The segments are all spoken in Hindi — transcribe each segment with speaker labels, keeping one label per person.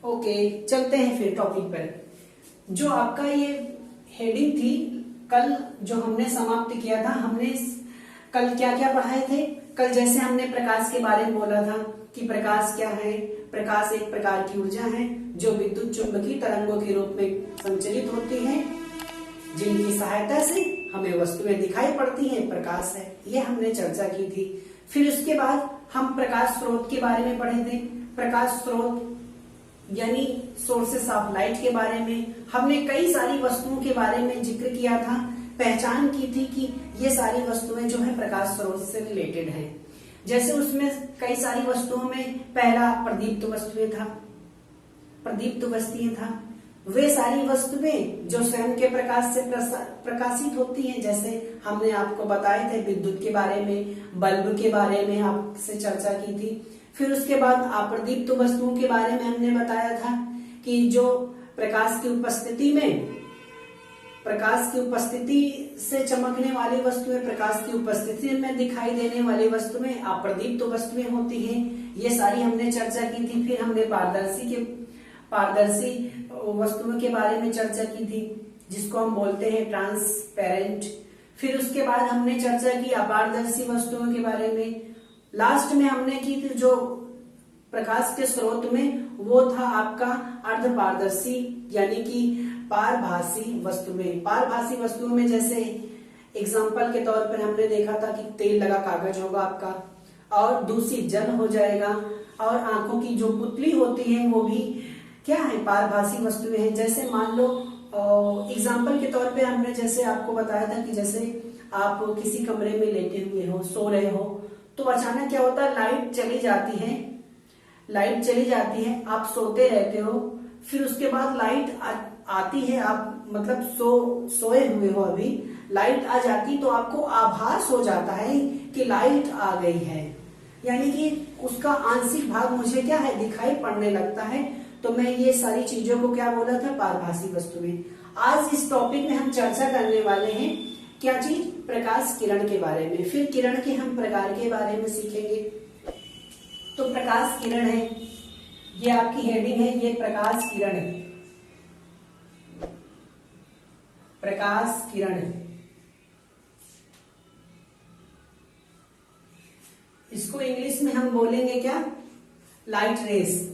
Speaker 1: ओके, चलते हैं फिर टॉपिक पर। जो आपका ये हेडिंग थी, कल जो हमने समाप्त किया था, हमने कल क्या क्या पढ़ाए थे। कल जैसे हमने प्रकाश के बारे में बोला था कि प्रकाश क्या है। प्रकाश एक प्रकार की ऊर्जा है जो विद्युत चुंबकीय तरंगों के रूप में संचलित होती है, जिनकी सहायता से हमें वस्तुएं दिखाई पड़ती हैं, प्रकाश है, ये हमने चर्चा की थी। फिर उसके बाद हम प्रकाश स्रोत के बारे में पढ़े थे। प्रकाश स्रोत यानी सोर्सेस ऑफ लाइट के बारे में हमने कई सारी वस्तुओं के बारे में जिक्र किया था, पहचान की थी कि ये सारी वस्तुएं जो है प्रकाश स्रोत से रिलेटेड हैं। जैसे उसमें कई सारी वस्तुओं में पहला प्रदीप्त वस्तुएं था, प्रदीप्त वस्तुएं था, वे सारी वस्तुएं जो स्वयं के प्रकाश से प्रकाशित होती हैं। जैसे हमने आपको बताए थे विद्युत के बारे में, बल्ब के बारे में आपसे चर्चा की थी। फिर उसके बाद अप्रदीप्त वस्तुओं के बारे में हमने बताया था कि जो प्रकाश की उपस्थिति से चमकने वाली वस्तुएं, प्रकाश की उपस्थिति में दिखाई देने वाली वस्तुएं अप्रदीप्त वस्तुएं होती हैं। ये सारी हमने चर्चा की थी। फिर हमने पारदर्शी वस्तुओं के बारे में चर्चा की थी, जिसको हम बोलते हैं ट्रांसपेरेंट। फिर उसके बाद हमने चर्चा की अपारदर्शी वस्तुओं के बारे में। लास्ट में हमने की थी जो प्रकाश के स्रोत में, वो था आपका अर्धपारदर्शी यानी कि पारभासी वस्तुएं। पारभासी वस्तुओं में जैसे एग्जांपल के तौर पर हमने देखा था कि तेल लगा कागज होगा आपका, और दूषित जल हो जाएगा, और आंखों की जो पुतली होती है वो भी क्या है, पारभासी वस्तुएं हैं। जैसे मान लो एग्जांपल के तौर पे हमने जैसे आपको बताया था कि जैसे आप किसी कमरे में लेटे हुए हो, सो रहे हो, तो अचानक क्या होता है, लाइट चली जाती है, आप सोते रहते हो, फिर उसके बाद लाइट आती है, आप मतलब सोए हुए हो, अभी लाइट आ जाती तो आपको आभास हो जाता है कि लाइट आ गई है, यानी कि उसका आंशिक भाग मुझे क्या है, दिखाई पड़ने लगता है। तो मैं ये सारी चीजों को क्या बोला था, पारभासी वस्तुएं। आज इस टॉपिक में हम चर्चा करने वाले हैं क्या चीज, प्रकाश किरण के बारे में। फिर किरण के हम प्रकार के बारे में सीखेंगे। तो प्रकाश किरण है, ये आपकी हेडिंग है, ये प्रकाश किरण है, प्रकाश किरण है। इसको इंग्लिश में हम बोलेंगे क्या, लाइट रेस।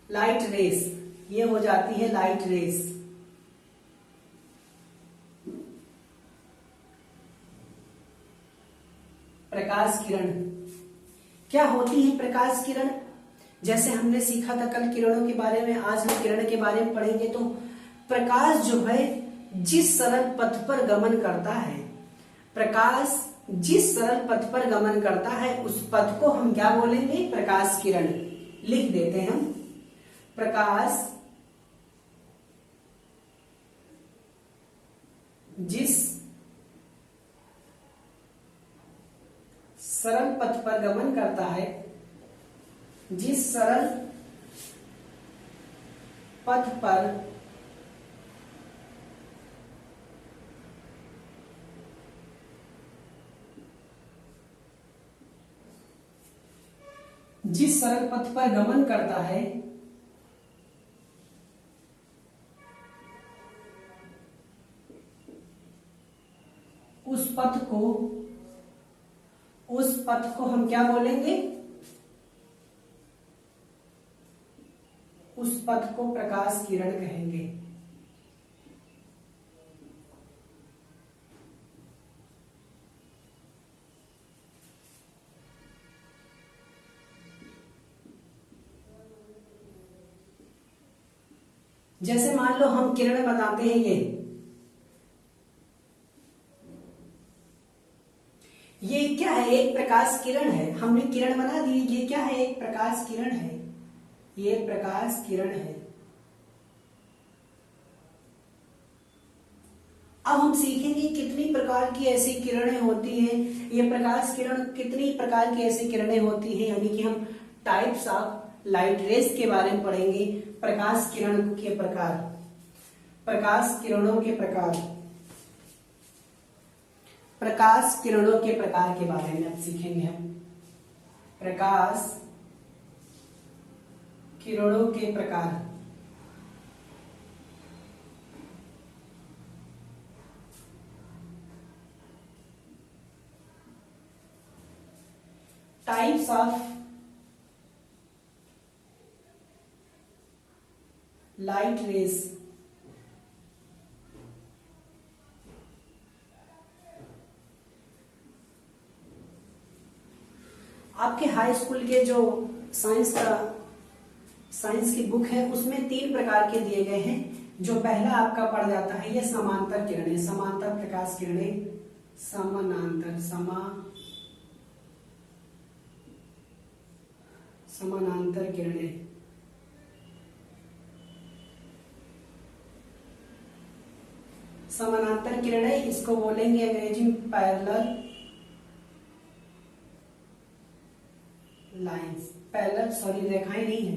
Speaker 1: लाइट रेस, ये हो जाती है लाइट रेस। प्रकाश किरण क्या होती है, प्रकाश किरण जैसे हमने सीखा था कल किरणों के बारे में, आज हम किरण के बारे में पढ़ेंगे। तो प्रकाश जो है जिस सरल पथ पर गमन करता है, प्रकाश जिस सरल पथ पर गमन करता है उस पथ को हम क्या बोलेंगे, प्रकाश किरण। लिख देते हैं हम, प्रकाश जिस सरल पथ पर गमन करता है, जिस सरल पथ पर गमन करता है उस पथ को हम क्या बोलेंगे, उस पथ को प्रकाश किरण कहेंगे। जैसे मान लो हम किरण बताते हैं, ये क्या है, एक प्रकाश किरण है, हमने किरण बना दी। ये क्या है, एक प्रकाश किरण है, ये प्रकाश किरण है। अब हम सीखेंगे कितनी प्रकार की ऐसी किरणें होती हैं, ये प्रकाश किरण कितनी प्रकार की ऐसी किरणें होती हैं, यानी कि हम टाइप्स ऑफ लाइट रेस के बारे में पढ़ेंगे। प्रकाश किरण के प्रकार, प्रकाश किरणों के प्रकार, प्रकाश किरणों के प्रकार के बारे में अब सीखेंगे हम। प्रकाश किरणों के प्रकार। Types of light rays. आपके हाई स्कूल के जो साइंस की बुक है उसमें 3 प्रकार के दिए गए हैं। जो पहला आपका पड़ जाता है ये समांतर किरणें, समांतर प्रकाश किरणें, समानांतर किरणें। समानांतर किरणें इसको बोलेंगे अंग्रेजी में पैरेलल लाइंस, पैरेलल सॉरी रेखाएं नहीं है,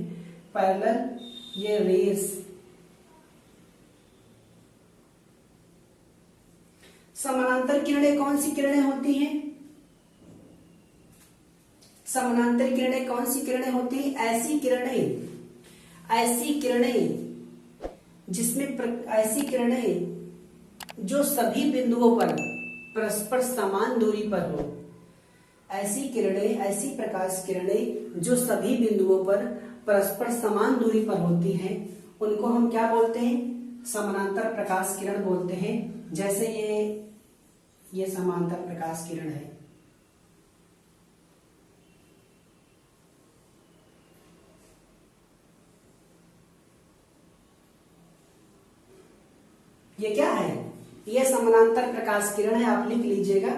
Speaker 1: पैरेलल ये रेस। समानांतर किरणें कौन सी किरणें होती हैं? समानांतर किरणें कौन सी किरणें होती हैं? ऐसी किरणें जो सभी बिंदुओं पर परस्पर समान दूरी पर हो। ऐसी प्रकाश किरणें जो सभी बिंदुओं पर परस्पर समान दूरी पर होती हैं उनको हम क्या बोलते हैं? समानांतर प्रकाश किरण बोलते हैं। जैसे ये समांतर प्रकाश किरण है। ये क्या है? ये समानांतर प्रकाश किरण है। आप लिख लीजिएगा,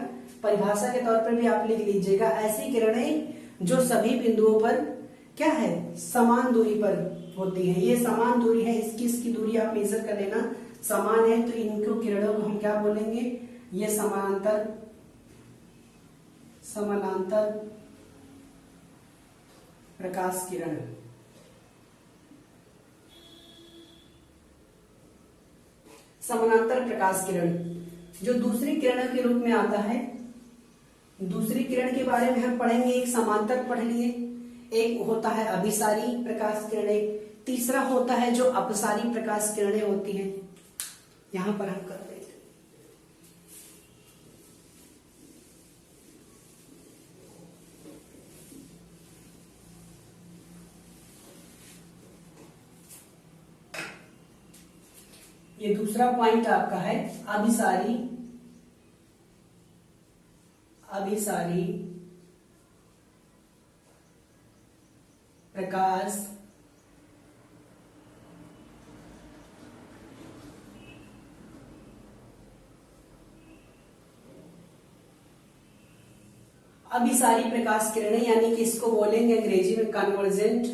Speaker 1: परिभाषा के तौर पर भी आप लिख लीजिएगा। ऐसी किरणें जो सभी बिंदुओं पर क्या है? समान दूरी पर होती है। ये समान दूरी है, इसकी दूरी आप मेजर कर लेना। समान है तो इनको किरणों को हम क्या बोलेंगे? ये समानांतर प्रकाश किरण। समानांतर प्रकाश किरण जो दूसरी किरणों के रूप में आता है। दूसरी किरण के बारे में हम पढ़ेंगे। एक समांतर पढ़ लिए, एक होता है अभिसारी प्रकाश किरणें, तीसरा होता है जो अपसारी प्रकाश किरणें होती हैं। यहां पर हम कर देते ये दूसरा पॉइंट आपका है अभिसारी प्रकाश अभिसारी प्रकाश किरणें यानी कि इसको बोलेंगे अंग्रेजी में कन्वर्जेंट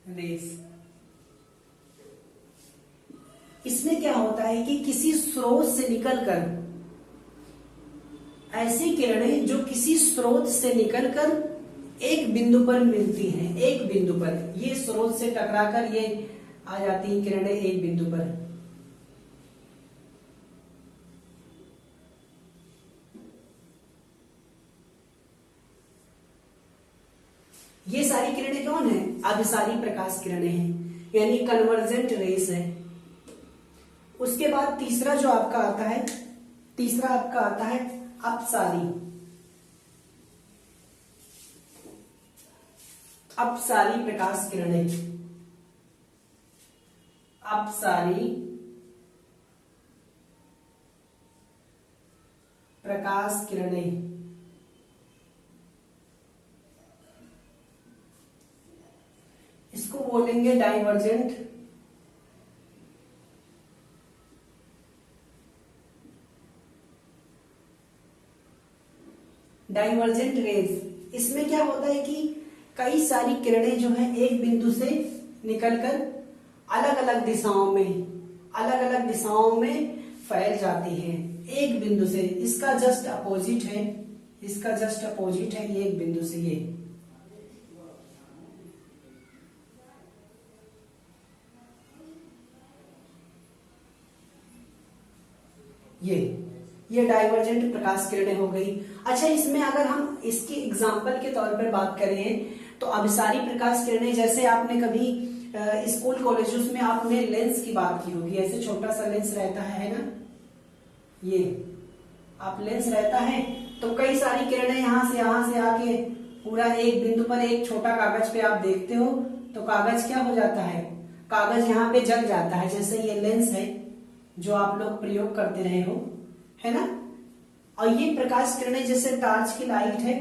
Speaker 1: रेस। इसमें क्या होता है कि किसी स्रोत से निकलकर, ऐसी किरणें जो किसी स्रोत से निकलकर एक बिंदु पर मिलती हैं, एक बिंदु पर, ये स्रोत से टकराकर ये आ जाती हैं किरणें एक बिंदु पर। ये सारी किरणें कौन है? अभिसारी प्रकाश किरणें हैं, यानी कन्वर्जेंट रेस है। उसके बाद तीसरा जो आपका आता है, तीसरा आपका आता है अपसारी प्रकाश किरणें। अपसारी प्रकाश किरणें इसको बोलेंगे डाइवर्जेंट रेज। इसमें क्या होता है कि कई सारी किरणें जो है एक बिंदु से निकलकर अलग अलग दिशाओं में फैल जाती है एक बिंदु से। इसका जस्ट अपोजिट है, ये एक बिंदु से ये ये डाइवर्जेंट प्रकाश किरणें हो गई। अच्छा, इसमें अगर हम इसकी एग्जाम्पल के तौर पर बात करें तो अभिसारी प्रकाश किरणें, जैसे आपने कभी स्कूल कॉलेजेस में आपने लेंस की बात की होगी, ऐसे छोटा सा लेंस रहता है ना, ये आप लेंस रहता है तो कई सारी किरणें यहाँ से आके पूरा एक बिंदु पर एक छोटा कागज पे आप देखते हो तो कागज क्या हो जाता है, कागज यहाँ पे जल जाता है। जैसे ये लेंस है जो आप लोग प्रयोग करते रहे हो, है ना। और ये प्रकाश किरणें जैसे टॉर्च की लाइट है,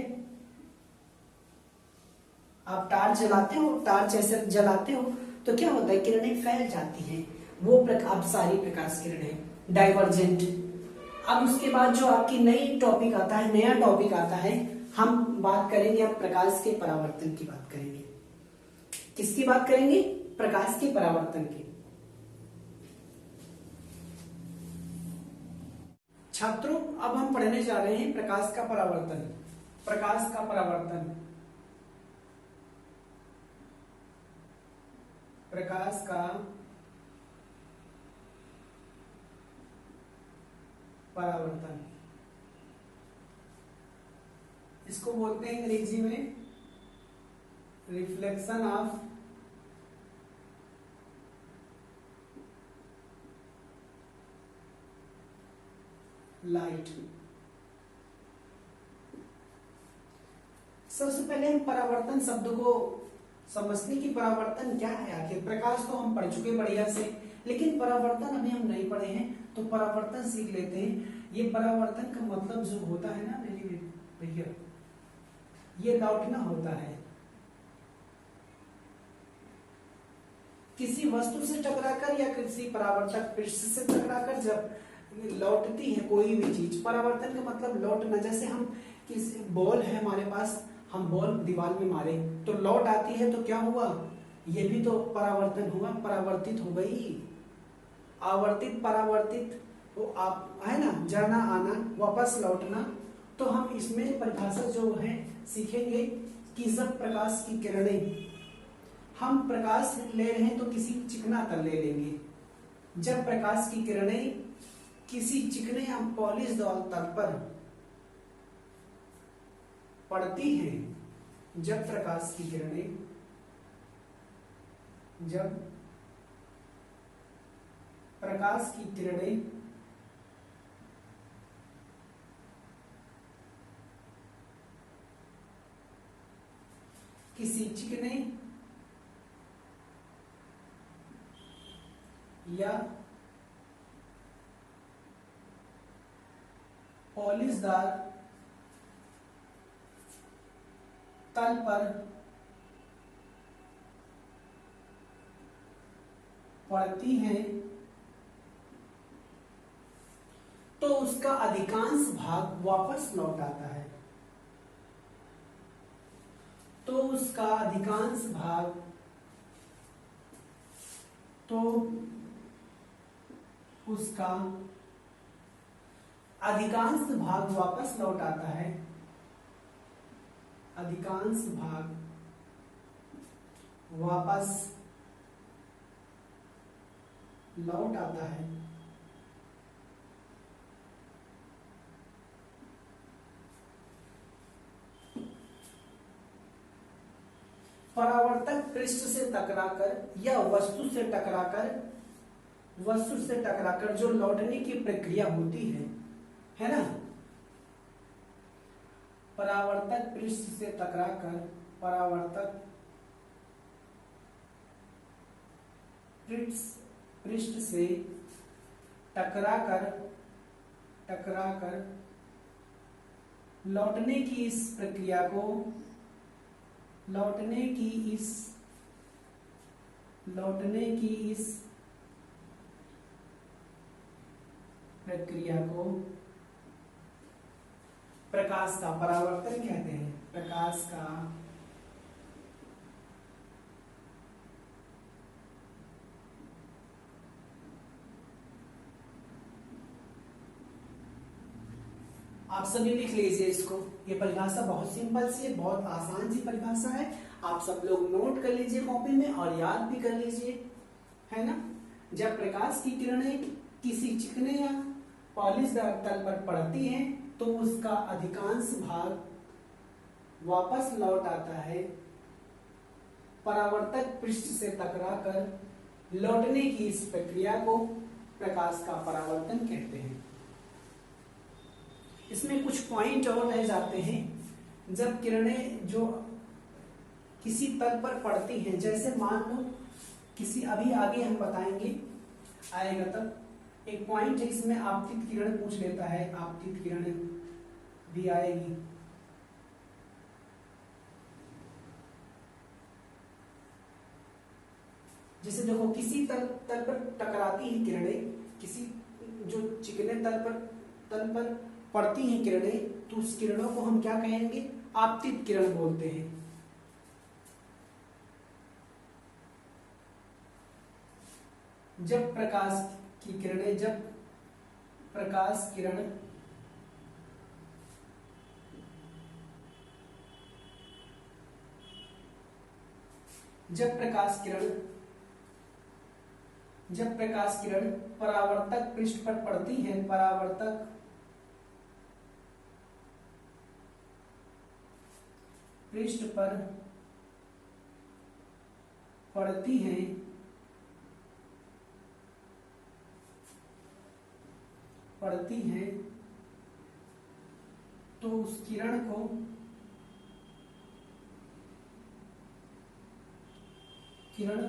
Speaker 1: आप टॉर्च जलाते हो, टॉर्च ऐसे जलाते हो तो क्या होता है, किरणें फैल जाती हैं, वो अपसारी प्रकाश किरणें, डाइवर्जेंट। अब उसके बाद जो आपकी नई टॉपिक आता है, नया टॉपिक आता है, हम बात करेंगे अब प्रकाश के परावर्तन की बात करेंगे। किसकी बात करेंगे, प्रकाश के परावर्तन की। छात्रों, अब हम पढ़ने जा रहे हैं प्रकाश का परावर्तन। प्रकाश का परावर्तन, प्रकाश का परावर्तन, इसको बोलते हैं अंग्रेजी में रिफ्लेक्शन ऑफ लाइट। सबसे पहले हम परावर्तन शब्द को समझने की, परावर्तन क्या है आखिर। प्रकाश तो हम पढ़ चुके बढ़िया से, लेकिन परावर्तन अभी हम नहीं पढ़े हैं, तो परावर्तन सीख लेते हैं। ये परावर्तन का मतलब जो होता है ना मेरी भैया, ये लौटना होता है। किसी वस्तु से टकराकर या किसी परावर्तक पृष्ठ से टकराकर जब लौटती है कोई भी चीज, परावर्तन का मतलब लौटना। जैसे हम किसी बॉल है हमारे पास, हम बॉल दीवार में मारे तो लौट आती है, तो क्या हुआ, ये भी तो परावर्तन हुआ, परावर्तित हो गई। आवर्तित, परावर्तित, वो आप है ना, जाना आना, वापस लौटना। तो हम इसमें परिभाषा जो है सीखेंगे कि जब प्रकाश की किरणें, हम प्रकाश ले रहे हैं तो किसी चिकना तल ले लेंगे। जब प्रकाश की किरणें किसी चिकने या पॉलिश तल पर पड़ती हैं, जब प्रकाश की किरणें, जब प्रकाश की किरणें किसी चिकने या पॉलिशदार तल पर पड़ती हैं तो उसका अधिकांश भाग वापस लौट आता है। तो उसका अधिकांश भाग, तो उसका अधिकांश भाग वापस लौट आता है। अधिकांश भाग वापस लौट आता है। परावर्तक पृष्ठ से टकराकर या वस्तु से टकराकर जो लौटने की प्रक्रिया होती है ना, परावर्तक पृष्ठ से टकराकर, परावर्तक पृष्ठ से टकराकर लौटने की इस प्रक्रिया को, लौटने की इस प्रक्रिया को प्रकाश का परावर्तन कहते हैं। प्रकाश का आप सभी लिख लीजिए इसको। ये परिभाषा बहुत सिंपल सी है, बहुत आसान सी परिभाषा है। आप सब लोग नोट कर लीजिए कॉपी में और याद भी कर लीजिए, है ना। जब प्रकाश की किरणें किसी चिकने या पॉलिशदार तल पर पड़ती हैं तो उसका अधिकांश भाग वापस लौट आता है। परावर्तक पृष्ठ से टकराकर लौटने की इस प्रक्रिया को प्रकाश का परावर्तन कहते हैं। इसमें कुछ पॉइंट और रह जाते हैं। जब किरणें जो किसी तल पर पड़ती हैं, जैसे मान लो किसी, अभी आगे हम बताएंगे आएगा तब, एक पॉइंट है इसमें आपतित किरण पूछ लेता है, आपतित किरण भी आएगी। जैसे देखो किसी तल पर टकराती हैं किरणें, किसी जो चिकने तल पर पड़ती हैं किरणें, तो उस किरणों को हम क्या कहेंगे? आपतित किरण बोलते हैं। जब प्रकाश की किरणें, जब प्रकाश किरण जब प्रकाश किरण परावर्तक पृष्ठ पर पड़ती है, परावर्तक पृष्ठ पर पड़ती हैं तो उस किरण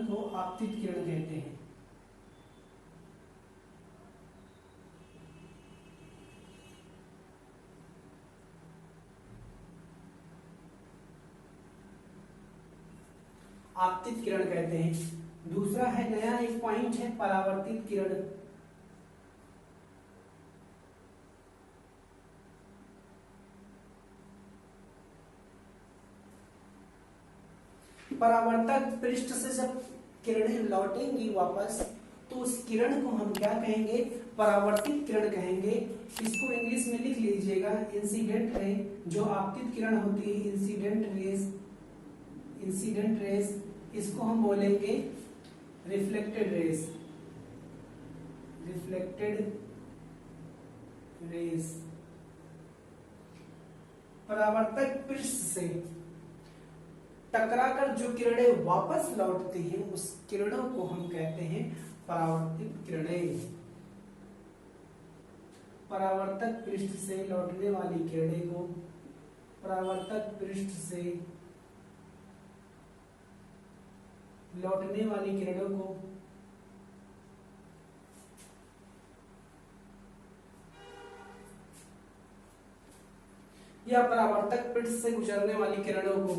Speaker 1: को आपतित किरण कहते हैं। आपतित किरण कहते हैं। दूसरा है, नया एक पॉइंट है, परावर्तित किरण। परावर्तक पृष्ठ से जब किरणें लौटेंगी वापस, तो उस किरण को हम क्या कहेंगे? परावर्तित किरण कहेंगे। इसको इंग्लिश में लिख लीजिएगा, इंसिडेंट रे। जो आपतित किरण होती है, इंसिडेंट रेज, इसको हम बोलेंगे रिफ्लेक्टेड रेज। परावर्तक पृष्ठ से टकराकर जो किरणें वापस लौटती हैं, उस किरणों को हम कहते हैं परावर्तित किरणें। परावर्तक पृष्ठ से लौटने वाली किरणें को, परावर्तक पृष्ठ से लौटने वाली किरणों को या परावर्तक पृष्ठ से गुजरने वाली किरणों को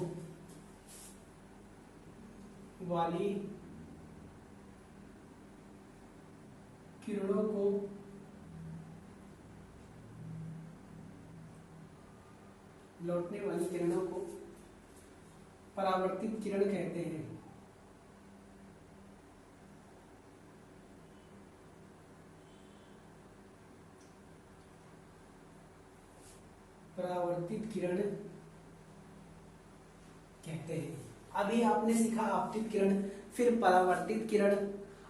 Speaker 1: लौटने वाली किरणों को परावर्तित किरण कहते हैं। परावर्तित किरण कहते हैं। अभी आपने सीखा आपतित किरण, फिर परावर्तित किरण।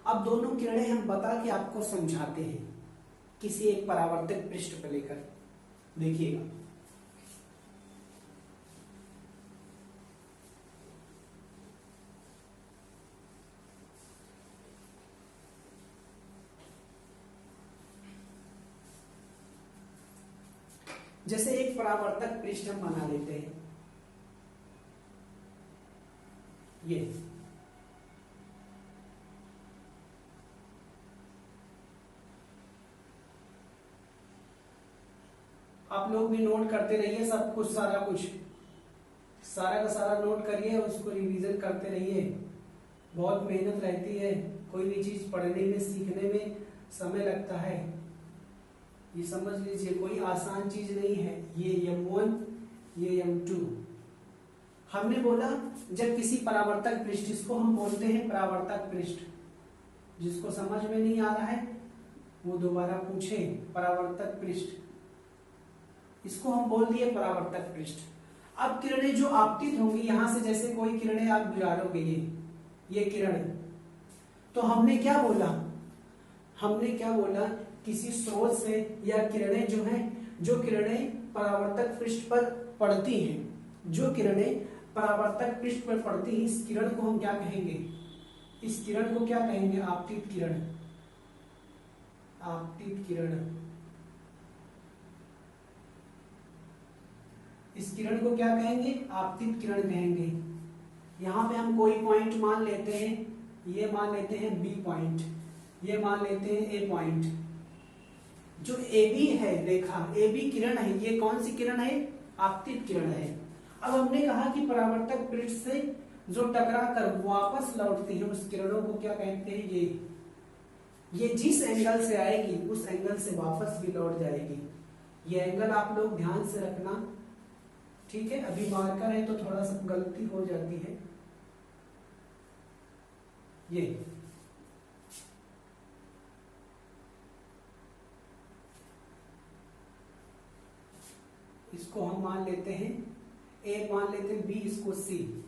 Speaker 1: अब दोनों किरणें हम बता के आपको समझाते हैं किसी एक परावर्तक पृष्ठ पर लेकर। देखिएगा, जैसे एक परावर्तक पृष्ठ हम बना लेते हैं, ये आप लोग भी नोट करते रहिए सब कुछ, सारा का सारा नोट करिए, उसको रिवीजन करते रहिए। बहुत मेहनत रहती है, कोई भी चीज पढ़ने में सीखने में समय लगता है, ये समझ लीजिए, कोई आसान चीज नहीं है। ये M1, ये M2। हमने बोला जब किसी परावर्तक पृष्ठ, इसको हम बोलते हैं परावर्तक पृष्ठ। जिसको समझ में नहीं आ रहा है वो दोबारा पूछे। परावर्तक पृष्ठ, इसको हम बोल दिए परावर्तक पृष्ठ। अब किरणें जो आपतित होंगी, यहां से जैसे कोई किरणें आप गुजारोगे, ये किरण, तो हमने क्या बोला किसी स्रोत से या किरणें जो किरणें परावर्तक पृष्ठ पर पड़ती हैं, जो किरणें परावर्तक पृष्ठ पर पड़ती हैं, इस किरण को हम क्या कहेंगे? इस किरण को क्या कहेंगे? आपतित किरण। आपतित किरण। इस किरण को क्या कहेंगे? आपतित किरण कहेंगे। यहां पे हम कोई पॉइंट मान लेते हैं, ये मान लेते हैं बी पॉइंट, ये मान लेते हैं ए पॉइंट। जो ए बी है रेखा, ए बी किरण है, ये कौन सी किरण है? आपतित किरण है। अब हमने कहा कि परावर्तक पृष्ठ से जो टकरा कर वापस लौटती है उस किरणों को क्या कहते हैं? ये जिस एंगल से आएगी उस एंगल से वापस भी लौट जाएगी। ये एंगल आप लोग ध्यान से रखना, ठीक है? अभी मार्कर है तो थोड़ा सा गलती हो जाती है। ये इसको हम मान लेते हैं ए, मान लेते हैं बी, इसको सी।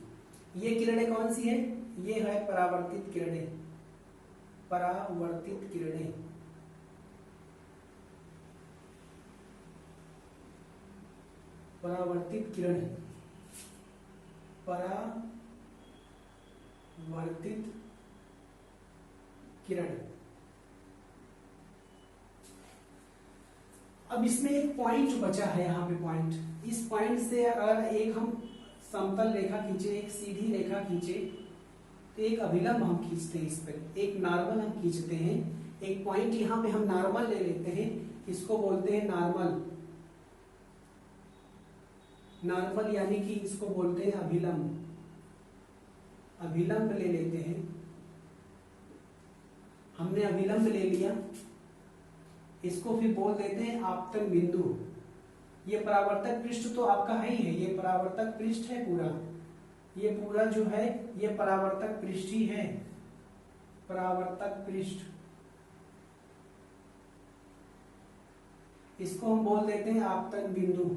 Speaker 1: ये किरणें कौन सी है? ये है परावर्तित किरणें। परावर्तित किरणें। परावर्तित किरण। परावर्तित किरण। अब इसमें एक पॉइंट जो बचा है, यहाँ पे पॉइंट, इस पॉइंट से अगर एक हम समतल रेखा खींचे, एक सीधी रेखा खींचे, तो एक अभिलंब हम खींचते हैं, इस पर एक नॉर्मल हम खींचते हैं। एक पॉइंट यहाँ पे हम नॉर्मल ले लेते हैं, इसको बोलते हैं नॉर्मल। नॉर्मल यानी कि इसको बोलते हैं अभिलंब। अभिलंब ले लेते हैं, हमने अभिलंब ले लिया, इसको फिर बोल देते हैं आपतन बिंदु। ये परावर्तक पृष्ठ तो आपका है ही है, ये परावर्तक पृष्ठ है पूरा, ये पूरा जो है ये परावर्तक पृष्ठ ही है, परावर्तक पृष्ठ। इसको हम बोल देते हैं आपतन बिंदु।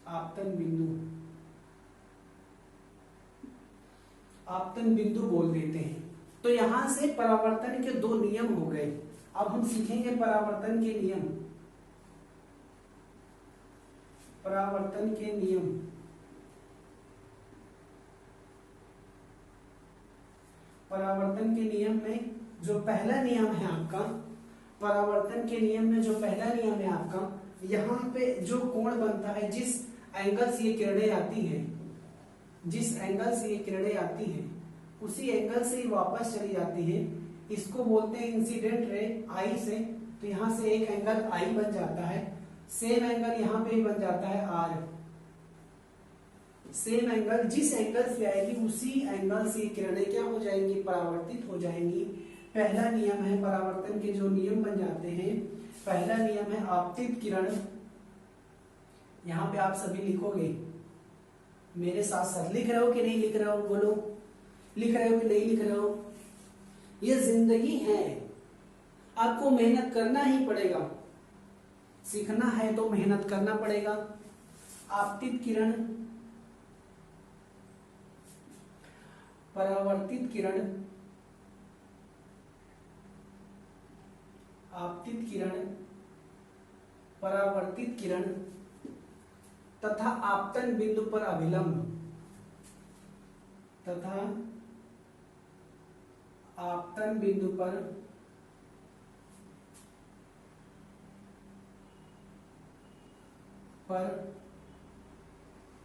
Speaker 1: आपतन बिंदु, आपतन बिंदु बोल देते हैं। तो यहां से परावर्तन के दो नियम हो गए। अब हम सीखेंगे परावर्तन के नियम। परावर्तन के नियम। परावर्तन के नियम में जो पहला नियम है आपका, परावर्तन के नियम में जो पहला नियम है आपका, यहाँ पे जो कोण बनता है, जिस एंगल से ये किरणें आती हैं, जिस एंगल से ये किरणें आती हैं उसी एंगल से ही वापस चली जाती है, इसको बोलते हैं इंसिडेंट रे आई से। तो यहां से एक एंगल आई बन जाता है, सेम एंगल यहां पे भी बन जाता है आर। सेम एंगल जिस एंगल से आएगी उसी एंगल से किरणें क्या हो जाएंगी? परावर्तित हो जाएंगी। पहला नियम है परावर्तन के जो नियम बन जाते हैं, पहला नियम है आपतित किरण। यहां पे आप सभी लिखोगे मेरे साथ साथ। लिख रहे हो कि नहीं लिख रहे हो? बोलो, लिख रहे हो कि नहीं लिख रहे हो? ये जिंदगी है, आपको मेहनत करना ही पड़ेगा। सीखना है तो मेहनत करना पड़ेगा। आपतित किरण, परावर्तित किरण, आपतित किरण, परावर्तित किरण तथा आपतन बिंदु पर अभिलंब, तथा आपतन बिंदु पर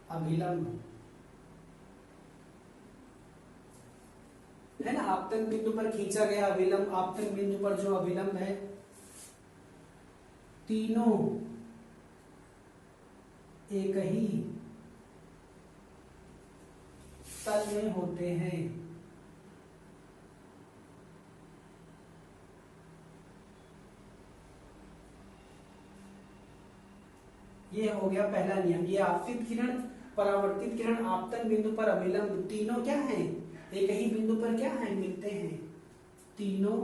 Speaker 1: अभिलंब है ना। आपतन बिंदु पर खींचा गया अभिलंब, आपतन बिंदु पर जो अभिलंब है, तीनों एक ही तल में होते हैं। ये हो गया पहला नियम। ये आपतित किरण, परावर्तित किरण, आपतन बिंदु पर अभिलंब, तीनों क्या हैं? एक ही बिंदु पर क्या है? मिलते हैं। तीनों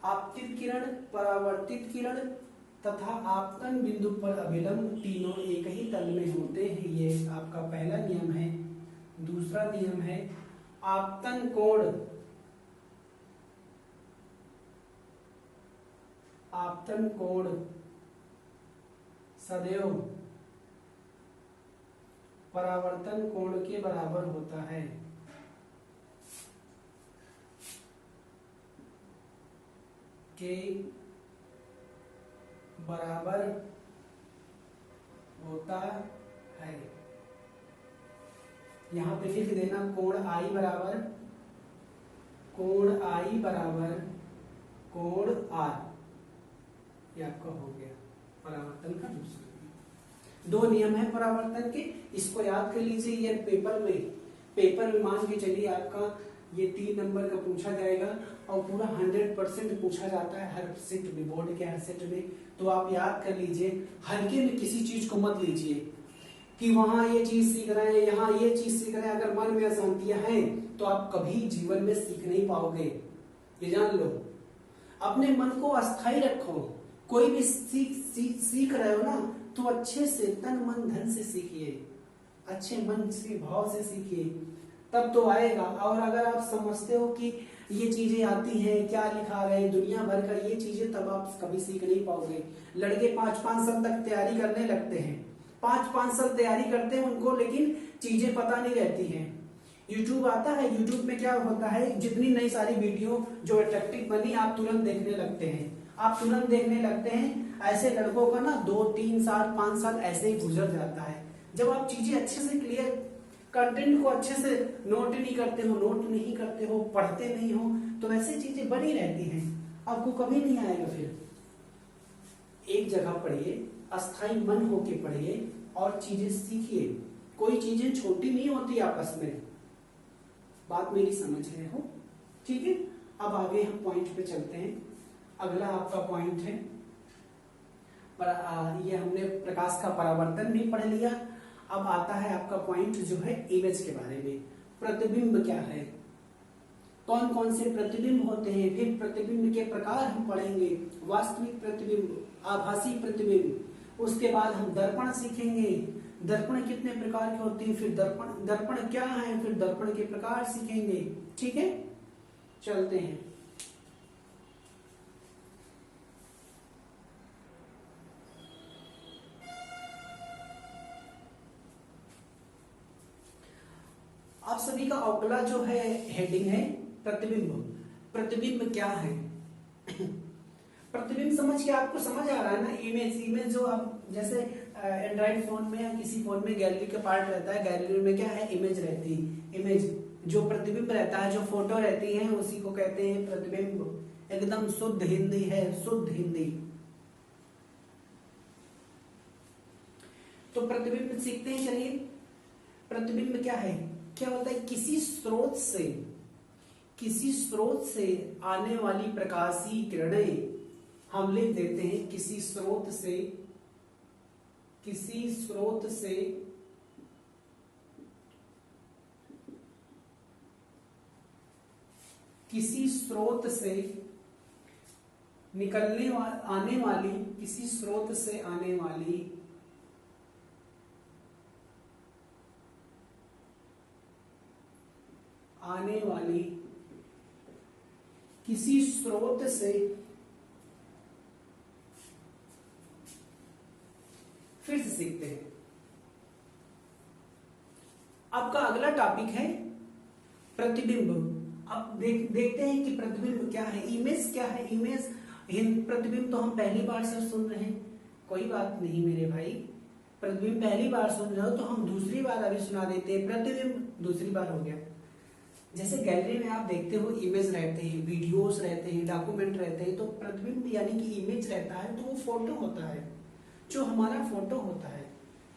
Speaker 1: आपतित किरण, परावर्तित किरण तथा आपतन बिंदु पर अभिलंब, तीनों एक ही तल में होते हैं। ये आपका पहला नियम है। दूसरा नियम है आपतन कोण। आपतन कोण सदैव परावर्तन कोण के बराबर होता है। के बराबर होता है। यहां पे लिख देना कोण आई बराबर कोण आर, ये आपका हो गया परावर्तन का दूसरा नियम। दो नियम है परावर्तन के, इसको याद कर लीजिए। ये पेपर में मान के चलिए आपका ये 3 नंबर का पूछा जाएगा और पूरा 100% पूछा जाता है हर सेट में, बोर्ड के हर सेट में। तो आप याद कर लीजिए, हल्के में किसी चीज को मत लीजिए कि वहां ये चीज सीख रहे हैं, यहाँ ये चीज सीख रहे हैं। अगर मन में अशांतियां हैं तो आप कभी जीवन में सीख नहीं पाओगे, ये जान लो। अपने मन को अस्थायी रखो। कोई भी सीख रहे हो ना तो अच्छे से तन मन धन से सीखिए, अच्छे मन से भाव से सीखिए, तब तो आएगा। और अगर आप समझते हो कि ये चीजें आती हैं, क्या लिखा रहे दुनिया भर का ये चीजें, तब आप कभी सीख नहीं पाओगे। लड़के 5-5 साल तक तैयारी करने लगते हैं, 5-5 साल तैयारी करते हैं उनको, लेकिन चीजें पता नहीं रहती हैं। यूट्यूब आता है, यूट्यूब में क्या होता है, जितनी नई सारी वीडियो जो अट्रैक्टिव बनी आप तुरंत देखने लगते हैं, ऐसे लड़कों का ना 2-3 साल 5 साल ऐसे ही गुजर जाता है। जब आप चीजें अच्छे से क्लियर, कंटेंट को अच्छे से नोट नहीं करते हो, पढ़ते नहीं हो, तो वैसे चीजें बनी रहती हैं, आपको कभी नहीं आएगा। फिर एक जगह पढ़िए, अस्थायी मन होके पढ़िए और चीजें सीखिए। कोई चीजें छोटी नहीं होती आपस में, बात मेरी समझ रहे हो? ठीक है, अब आगे हम पॉइंट पे चलते हैं। अगला आपका पॉइंट है ये हमने प्रकाश का परावर्तन भी पढ़ लिया। अब आता है आपका पॉइंट जो है इमेज के बारे में। प्रतिबिंब क्या है, कौन कौन से प्रतिबिंब होते हैं, फिर प्रतिबिंब के प्रकार हम पढ़ेंगे, वास्तविक प्रतिबिंब, आभासी प्रतिबिंब। उसके बाद हम दर्पण सीखेंगे, दर्पण कितने प्रकार के होते हैं, फिर दर्पण क्या है, फिर दर्पण के प्रकार सीखेंगे। ठीक है, चलते हैं। आप सभी का अगला जो है हेडिंग है प्रतिबिंब। प्रतिबिंब क्या है? प्रतिबिंब समझ के आपको समझ आ रहा है ना? इमेज जो आप जैसे एंड्रॉइड फोन में या किसी फोन में गैलरी का पार्ट रहता है, गैलरी में क्या है, इमेज रहती है। इमेज जो प्रतिबिंब रहता है, जो फोटो रहती है, उसी को कहते हैं प्रतिबिंब। एकदम शुद्ध हिंदी है, शुद्ध हिंदी। तो प्रतिबिंब सीखते हैं, चलिए। प्रतिबिंब क्या है? क्या होता है? किसी स्रोत से आने वाली प्रकाशीय किरणें हम लिख देते हैं किसी स्रोत से आने वाली किसी स्रोत से, फिर से सीखते हैं। आपका अगला टॉपिक है प्रतिबिंब। अब देखते हैं कि प्रतिबिंब क्या है, इमेज क्या है। प्रतिबिंब तो हम पहली बार से सुन रहे हैं, कोई बात नहीं मेरे भाई। प्रतिबिंब पहली बार सुन रहे हो तो हम दूसरी बार अभी सुना देते हैं। प्रतिबिंब दूसरी बार हो गया। जैसे गैलरी में आप देखते हो इमेज रहते हैं, वीडियोस रहते हैं, डॉक्यूमेंट रहते हैं, तो प्रतिबिंब यानी कि इमेज रहता है, तो वो फोटो होता है, जो हमारा फोटो होता है।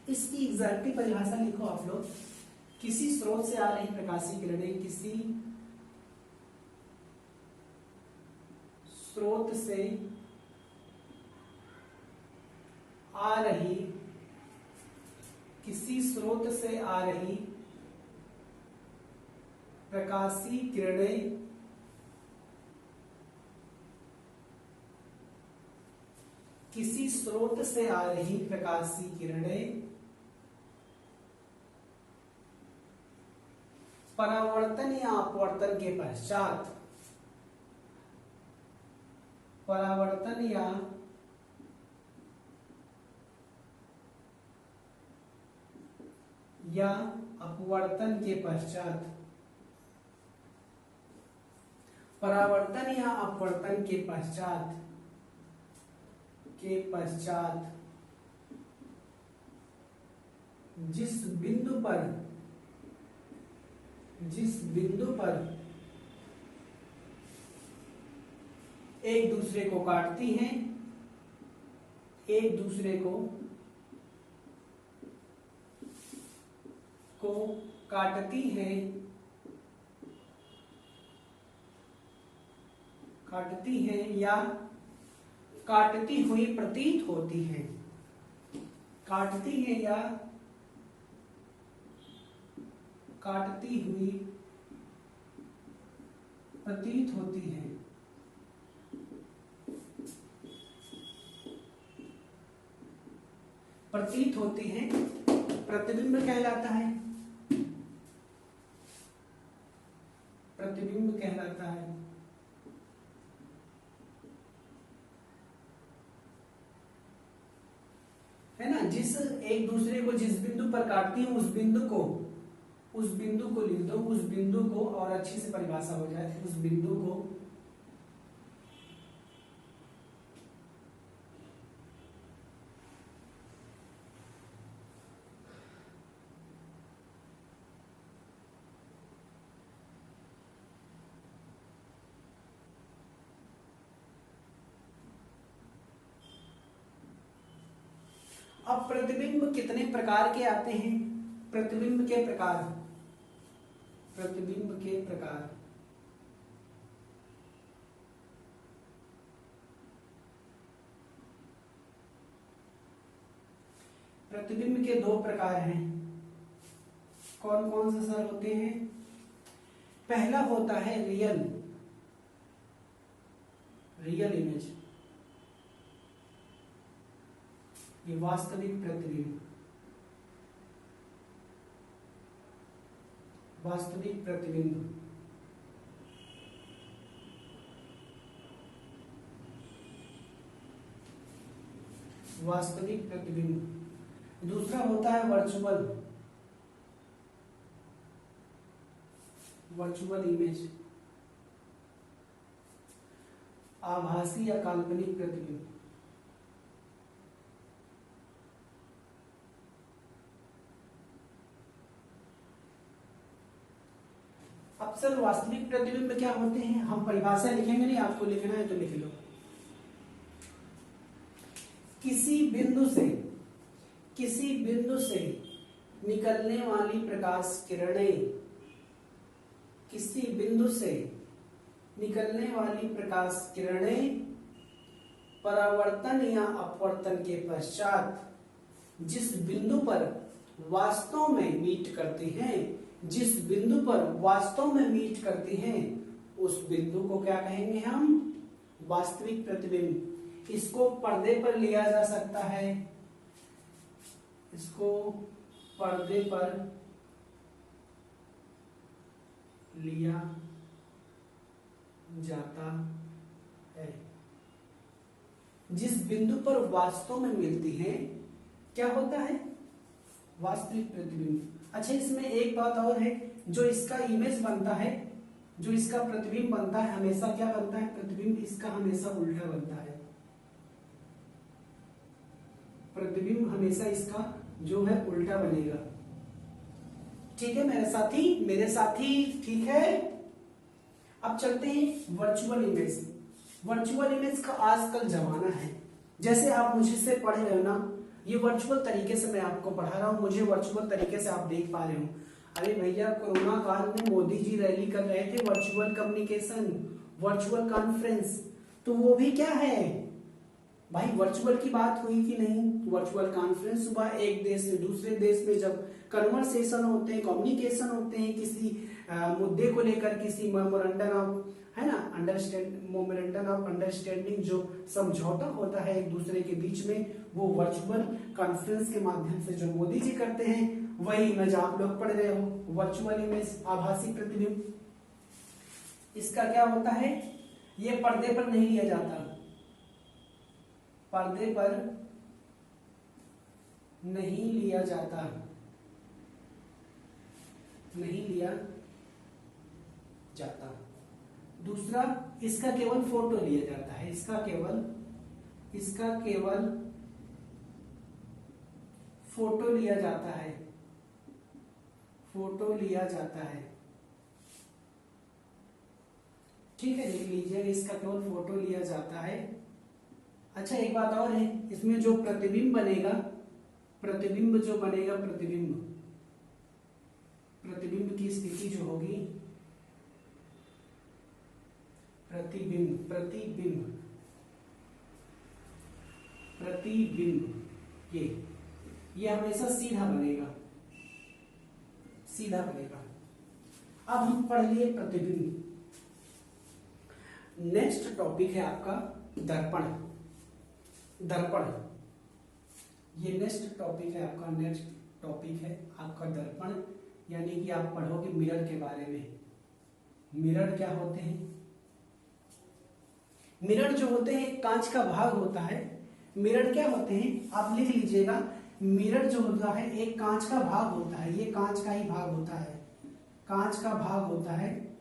Speaker 1: इसकी एग्जैक्टली परिभाषा लिखो आप लोग। किसी स्रोत से आ रही प्रकाशीय किरणें, किसी स्रोत से आ रही प्रकाशीय किरणें परावर्तन या अपवर्तन के पश्चात या अपवर्तन के पश्चात, परावर्तन या अपवर्तन के पश्चात जिस बिंदु पर एक दूसरे को काटती हैं, एक दूसरे को काटती हैं या काटती हुई प्रतीत होती हैं, काटती हैं या काटती हुई प्रतीत होती है, प्रतीत होती है, प्रतिबिंब कहलाता है, प्रतिबिंब कहलाता है। है ना, जिस एक दूसरे को जिस बिंदु पर काटती है उस बिंदु को लिख दो, उस बिंदु को, और अच्छी से परिभाषा हो जाए, उस बिंदु को अब प्रतिबिंब कितने प्रकार के आते हैं? प्रतिबिंब के प्रकार, प्रतिबिंब के प्रकार प्रतिबिंब के दो प्रकार हैं। कौन कौन से सर होते हैं? पहला होता है रियल इमेज, ये वास्तविक प्रतिबिंब, वास्तविक प्रतिबिंब। वास्तविक प्रतिबिंब। दूसरा होता है वर्चुअल इमेज, आभासी या काल्पनिक प्रतिबिंब। अब सर वास्तविक प्रतिबिंब क्या होते हैं? हम परिभाषा लिखेंगे नहीं, आपको लिखना है तो लिख लो। किसी बिंदु से निकलने वाली प्रकाश किरणें, किसी बिंदु से निकलने वाली प्रकाश किरणें परावर्तन या अपवर्तन के पश्चात जिस बिंदु पर वास्तव में मीट करती हैं, जिस बिंदु पर वास्तव में मीट करती हैं, उस बिंदु को क्या कहेंगे हम? वास्तविक प्रतिबिंब। इसको पर्दे पर लिया जा सकता है, इसको पर्दे पर लिया जाता है। जिस बिंदु पर वास्तव में मिलती है क्या होता है? वास्तविक प्रतिबिंब। अच्छा, इसमें एक बात और है, जो इसका इमेज बनता है, जो इसका प्रतिबिंब बनता है, हमेशा क्या बनता है? प्रतिबिंब इसका हमेशा उल्टा बनता है। प्रतिबिंब हमेशा इसका जो है उल्टा बनेगा। ठीक है मेरे साथी ठीक है। अब चलते हैं वर्चुअल इमेज। वर्चुअल इमेज का आजकल जमाना है। जैसे आप मुझसे पढ़ रहे हो ना, ये वर्चुअल तरीके से मैं आपको पढ़ा रहा हूँ, मुझे वर्चुअल तरीके से आप देख पा रहे हो। अरे भैया, कोरोना काल में मोदी जी रैली कर रहे थे, वर्चुअल कम्युनिकेशन, वर्चुअल कॉन्फ्रेंस, तो वो भी क्या है भाई, वर्चुअल की बात हुई कि नहीं? वर्चुअल कॉन्फ्रेंस हुआ, एक देश से दूसरे देश में जब कन्वर्सेशन होते हैं, कम्युनिकेशन होते हैं, किसी मुद्दे को लेकर, किसी मेमोरेंडम ऑफ, है ना, मेमोरेंडम ऑफ अंडरस्टैंडिंग, जो समझौता होता है एक दूसरे के बीच में, वो वर्चुअल कॉन्फ्रेंस के माध्यम से जो मोदी जी करते हैं, वही इमेज आप लोग पढ़ रहे हो, वर्चुअल इमेज, आभासी प्रतिबिंब। इसका क्या होता है? ये पर्दे पर नहीं लिया जाता, पर्दे पर नहीं लिया जाता, नहीं लिया जाता। दूसरा, इसका केवल फोटो लिया जाता है, इसका केवल फोटो लिया जाता है, फोटो लिया जाता है। ठीक है, लिख लीजिए, इसका केवल फोटो लिया जाता है। अच्छा, एक बात और है, इसमें जो प्रतिबिंब बनेगा, प्रतिबिंब जो बनेगा, प्रतिबिंब की स्थिति जो होगी, प्रतिबिंब ये हमेशा सीधा बनेगा। अब हम पढ़ लिए प्रतिबिंब। नेक्स्ट टॉपिक है आपका दर्पण। ये नेक्स्ट टॉपिक है आपका दर्पण, यानी कि आप पढ़ोगे मिरर के बारे में। मिरर क्या होते हैं? मिरर जो होते हैं एक कांच का भाग होता है। मिरर क्या होते हैं, आप लिख लीजिएगा, मिरर जो होता है एक कांच का भाग होता है, ये कांच का ही भाग होता है, कांच का भाग होता है।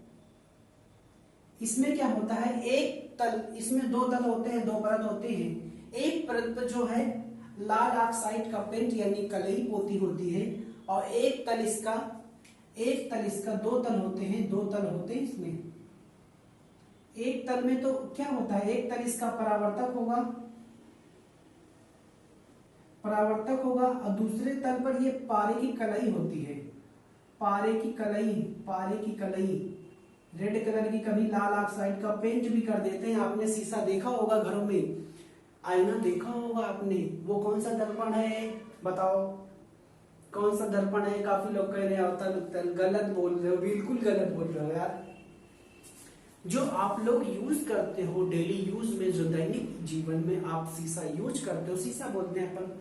Speaker 1: इसमें क्या होता है, एक तल, इसमें दो तल होते हैं, दो परत होते हैं। एक परत जो है लाल ऑक्साइड का पेंट यानी कलई पोती होती है, और एक तल इसका दो तल होते हैं इसमें। एक तल में तो क्या होता है, एक तल इसका परावर्तक होगा और दूसरे तल पर ये पारे की कलई होती है, पारे की कलई। रेड कलर की, कभी लाल ऑक्साइड का पेंट भी कर देते हैं। आपने शीशा देखा होगा घरों में, आईना देखा होगा आपने, वो कौन सा दर्पण है बताओ, कौन सा दर्पण है? काफी लोग कह रहे हैं अवतल, गलत बोल रहे हो, बिल्कुल गलत बोल रहे हो यार। जो आप लोग यूज करते हो डेली यूज में, जो दैनिक जीवन में आप शीशा यूज करते हो, शीशा बोलते हैं अपन,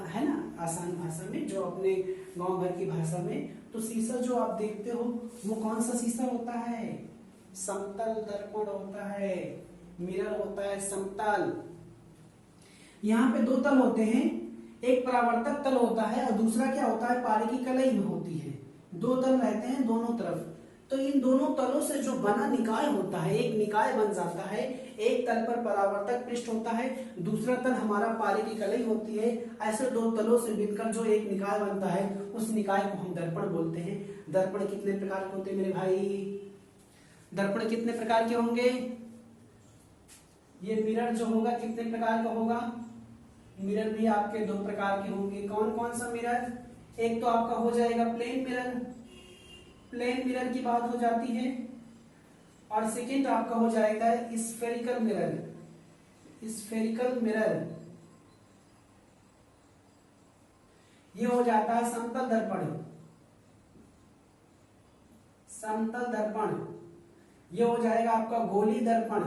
Speaker 1: है ना, आसान भाषा में, जो अपने गांव भर की भाषा में। तो शीशा जो आप देखते हो वो कौन सा शीशा होता है? समतल दर्पण होता है, मिरर होता है समतल। यहाँ पे दो तल होते हैं, एक परावर्तक तल होता है और दूसरा क्या होता है, पारे की कलई में होती है। दो तल रहते हैं दोनों तरफ। तो इन दोनों तलों से जो बना निकाय होता है, एक निकाय बन जाता है। एक तल पर परावर्तक पृष्ठ होता है, दूसरा तल हमारा पारे की कलई होती है। ऐसे दो तलों से मिलकर जो एक निकाय बनता है, उस निकाय को हम दर्पण बोलते हैं। दर्पण कितने प्रकार के होते हैं मेरे भाई? दर्पण कितने प्रकार के होंगे? ये मिरर जो होगा कितने प्रकार का होगा? मिरर भी आपके दो प्रकार के होंगे। कौन कौन सा मिरर? एक तो आपका हो जाएगा प्लेन मिरर, प्लेन मिरर की बात हो जाती है, और सेकंड आपका हो जाएगा स्फेरिकल मिरर। स्फेरिकल मिरर ये हो जाता है समतल दर्पण। समतल दर्पण ये हो जाएगा आपका गोली दर्पण।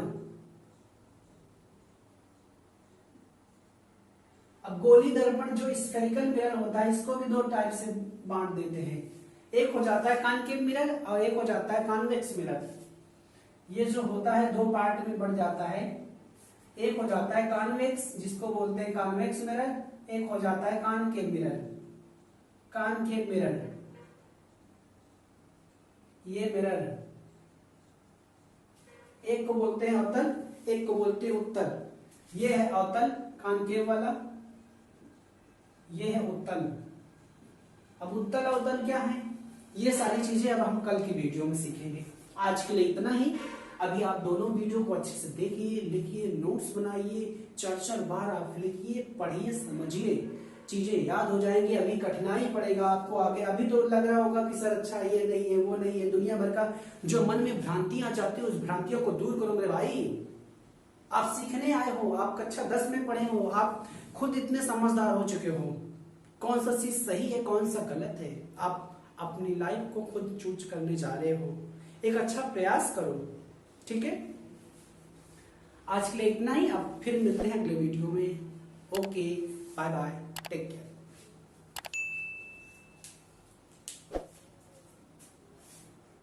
Speaker 1: अब गोली दर्पण जो स्फेरिकल मिरर होता है, इसको भी दो टाइप से बांट देते हैं। एक हो जाता है कॉनकेव मिरर और एक हो जाता है कॉन्वेक्स मिरर। ये जो होता है दो पार्ट में बढ़ जाता है। एक हो जाता है कॉन्वेक्स, जिसको बोलते हैं कॉन्वेक्स मिरर, एक हो जाता है कॉनकेव मिरर। कॉनकेव मिरर ये मिरर, एक को बोलते हैं अवतल, एक को बोलते हैं उत्तल। ये है अवतल कॉनकेव वाला, ये है उत्तल। अब उत्तल अवतल क्या है, ये सारी चीजें अब हम कल की वीडियो में सीखेंगे। आज के लिए इतना ही। अभी आप दोनों वीडियो को अच्छे से देखिए, लिखिए, नोट्स बनाइए, 4-4 बार आप लिखिए, पढ़िए, समझिए, चीजें याद हो जाएंगी। अभी कठिनाई पड़ेगा आपको आगे। अभी तो लग रहा होगा कि सर अच्छा ये नहीं है, वो नहीं है, दुनिया भर का जो मन में भ्रांतियां चाहते हो, उस भ्रांतियों को दूर करो मेरे भाई। आप सीखने आए हो, आप कक्षा 10 में पढ़े हो, आप खुद इतने समझदार हो चुके हो, कौन सा चीज सही है कौन सा गलत है, आप अपनी लाइफ को खुद चूज करने जा रहे हो। एक अच्छा प्रयास करो, ठीक है। आज के लिए इतना ही, अब फिर मिलते हैं अगले वीडियो में। Okay, bye bye, take care.